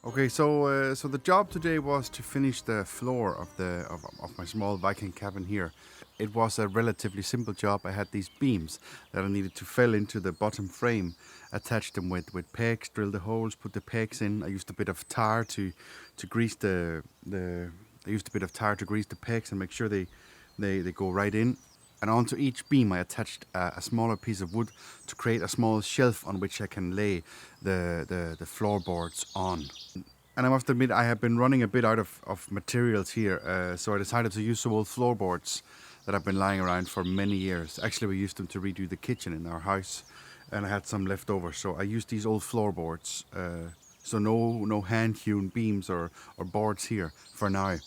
Okay, so the job today was to finish the floor of my small Viking cabin here. It was a relatively simple job. I had these beams that I needed to fill into the bottom frame, attach them with pegs, drill the holes, put the pegs in. I used a bit of tar to grease the I used a bit of tar to grease the pegs and make sure they go right in. And onto each beam I attached a smaller piece of wood to create a small shelf on which I can lay the floorboards on. And I must admit I have been running a bit out of materials here, so I decided to use some old floorboards that have been lying around for many years. Actually, we used them to redo the kitchen in our house, and I had some left over, so I used these old floorboards. So no hand-hewn beams or boards here for now.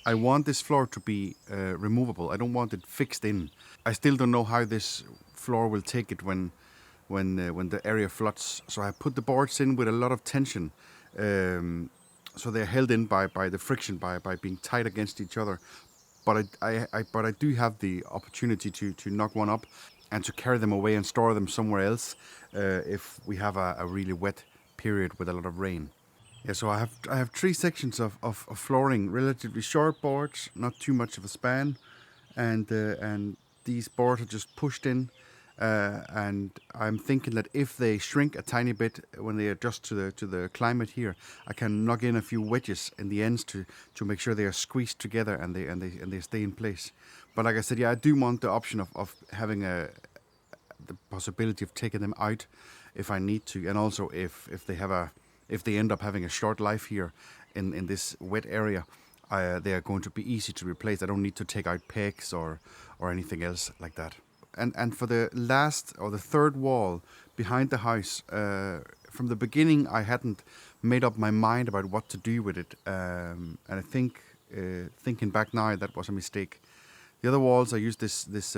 I want this floor to be removable. I don't want it fixed in. I still don't know how this floor will take it when the area floods. So I put the boards in with a lot of tension, so they're held in by the friction, by being tight against each other. But I do have the opportunity to knock one up and to carry them away and store them somewhere else if we have a really wet period with a lot of rain. Yeah, so I have three sections of flooring, relatively short boards, not too much of a span, and these boards are just pushed in, and I'm thinking that if they shrink a tiny bit when they adjust to the climate here, I can knock in a few wedges in the ends to make sure they are squeezed together and they stay in place. But like I said, yeah, I do want the option of having the possibility of taking them out if I need to, and also if they end up having a short life here in this wet area, they are going to be easy to replace. I don't need to take out pegs or anything else like that. And for the last or the third wall behind the house, from the beginning I hadn't made up my mind about what to do with it, and I think thinking back now, that was a mistake. The other walls I used this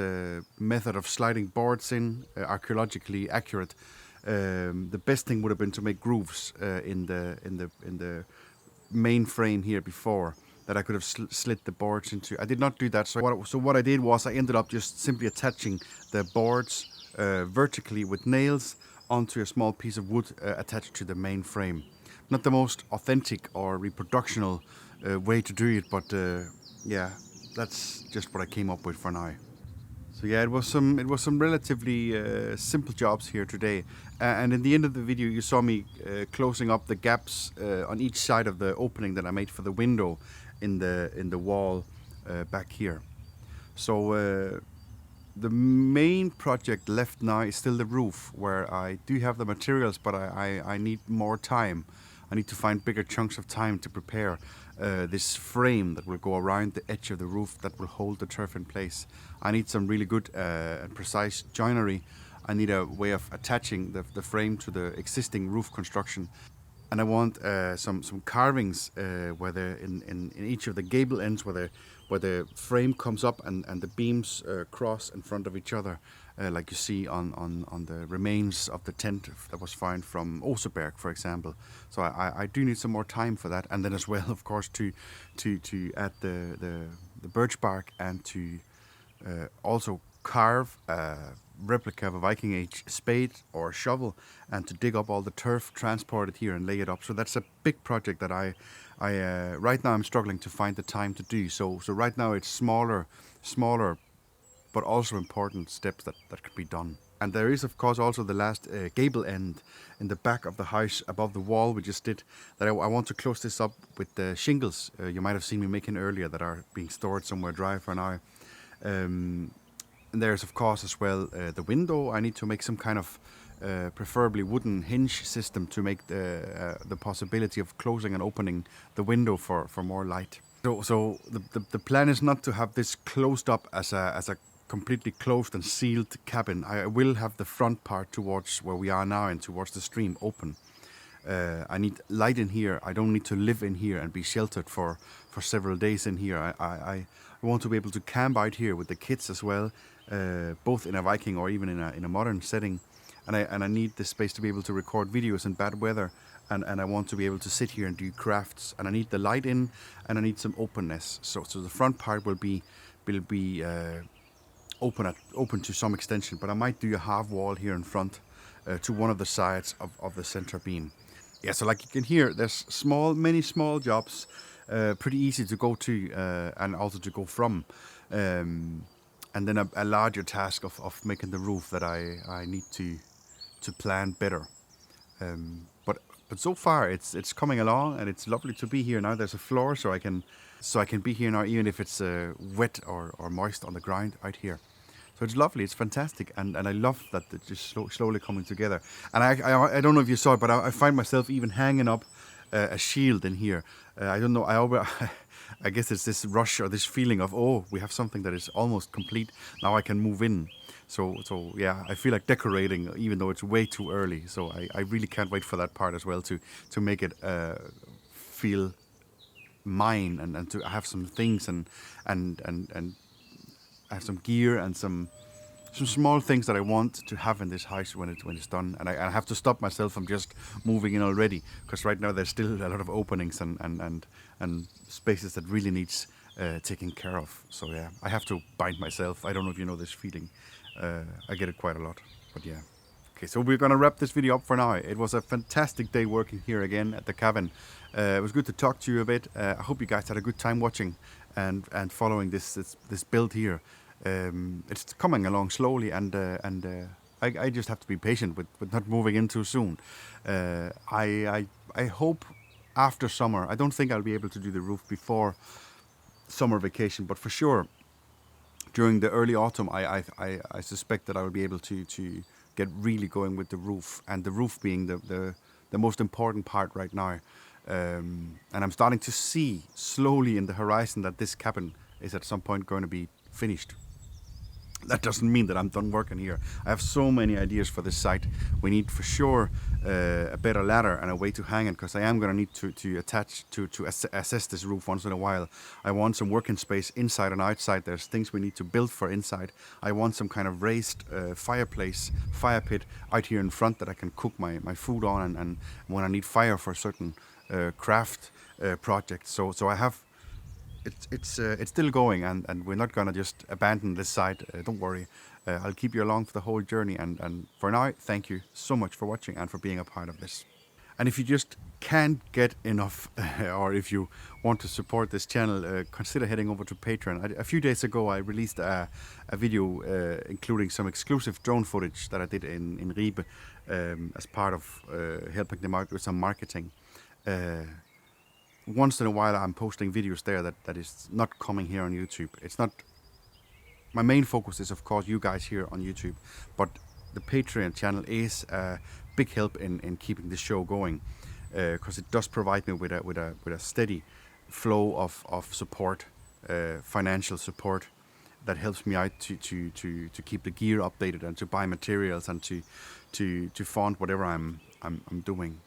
method of sliding boards in, archaeologically accurate. The best thing would have been to make grooves in the main frame here before, that I could have slit the boards into. I did not do that. So what I did was I ended up just simply attaching the boards vertically with nails onto a small piece of wood attached to the main frame. Not the most authentic or reproductional way to do it, but yeah, that's just what I came up with for now. So yeah, it was some relatively simple jobs here today, and in the end of the video you saw me closing up the gaps on each side of the opening that I made for the window in the wall back here. So the main project left now is still the roof, where I do have the materials, but I need more time. I need to find bigger chunks of time to prepare this frame that will go around the edge of the roof that will hold the turf in place. I need some really good and precise joinery. I need a way of attaching the frame to the existing roof construction. And I want some carvings where in each of the gable ends where the frame comes up and the beams cross in front of each other, like you see on the remains of the tent that was found from Oseberg, for example. So I do need some more time for that, and then as well, of course, to add the birch bark and to also carve a replica of a Viking Age spade or shovel, and to dig up all the turf, transport it here and lay it up. So that's a big project that I right now I'm struggling to find the time to do. So right now it's smaller but also important steps that could be done. And there is, of course, also the last gable end in the back of the house above the wall we just did, that I want to close this up with the shingles you might have seen me making earlier, that are being stored somewhere dry for now. And there's, of course, as well the window. I need to make some kind of preferably wooden hinge system to make the possibility of closing and opening the window for more light. So the plan is not to have this closed up as a completely closed and sealed cabin. I will have the front part towards where we are now and towards the stream open. I need light in here. I don't need to live in here and be sheltered for several days in here. I want to be able to camp out here with the kids as well, both in a Viking or even in a modern setting. And I need this space to be able to record videos in bad weather, and I want to be able to sit here and do crafts. And I need the light in, and I need some openness. So the front part will be open to some extension, but I might do a half wall here in front to one of the sides of the center beam. Yeah, so like you can hear, there's many small jobs, pretty easy to go to and also to go from. Um, and then a larger task of making the roof that I need to plan better. But so far it's coming along, and it's lovely to be here now. There's a floor, so I can be here now, even if it's wet or moist on the ground out here. So it's lovely, it's fantastic, and I love that it's just slowly coming together. And I don't know if you saw it, but I find myself even hanging up a shield in here. I don't know. I guess it's this rush or this feeling of, oh, we have something that is almost complete. Now I can move in. So yeah, I feel like decorating, even though it's way too early. So I really can't wait for that part as well, to make it feel mine, and to have some things and have some gear and some small things that I want to have in this house when it's done. And I have to stop myself from just moving in already, because right now there's still a lot of openings and spaces that really needs taken care of. So yeah, I have to bind myself. I don't know if you know this feeling. I get it quite a lot, but yeah. Okay, so we're gonna wrap this video up for now. It was a fantastic day working here again at the cabin. It was good to talk to you a bit. I hope you guys had a good time watching and following this build here. It's coming along slowly, and I just have to be patient with not moving in too soon. I hope after summer. I don't think I'll be able to do the roof before summer vacation, but for sure during the early autumn, I suspect that I will be able to get really going with the roof, and the roof being the most important part right now. And I'm starting to see slowly in the horizon that this cabin is at some point going to be finished. That doesn't mean that I'm done working here. I have so many ideas for this site. We need for sure a better ladder and a way to hang it, because I am going to need to attach to assess this roof once in a while. I want some working space inside and outside. There's things we need to build for inside. I want some kind of raised fire pit out here in front that I can cook my food on, and when I need fire for certain craft projects. So I have. It's still going, and we're not gonna just abandon this site. Don't worry, I'll keep you along for the whole journey. And for now, thank you so much for watching and for being a part of this. And if you just can't get enough, or if you want to support this channel, consider heading over to Patreon. A few days ago, I released a video including some exclusive drone footage that I did in Ribe as part of helping them out with some marketing. Once in a while I'm posting videos there that is not coming here on YouTube. It's not. My main focus is, of course, you guys here on YouTube, but the Patreon channel is a big help in keeping the show going, because it does provide me with a steady flow of support, financial support, that helps me out to keep the gear updated and to buy materials and to fund whatever I'm doing.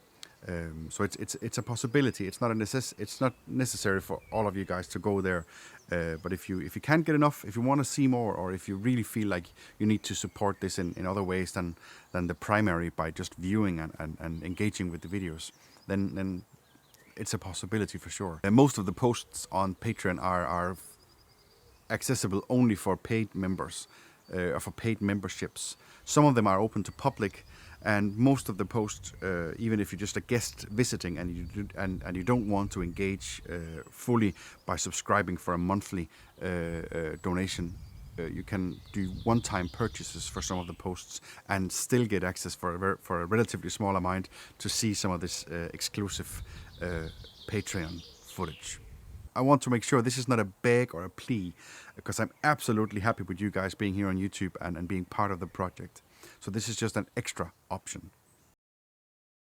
So it's a possibility. It's not necessary for all of you guys to go there. But if you can't get enough, if you want to see more, or if you really feel like you need to support this in other ways than the primary, by just viewing and engaging with the videos, then it's a possibility for sure. And most of the posts on Patreon are accessible only for paid members, or for paid memberships. Some of them are open to public. And most of the posts, even if you're just a guest visiting and you don't want to engage fully by subscribing for a monthly donation, you can do one-time purchases for some of the posts and still get access for a relatively small amount to see some of this exclusive Patreon footage. I want to make sure this is not a beg or a plea, because I'm absolutely happy with you guys being here on YouTube and being part of the project. So this is just an extra option.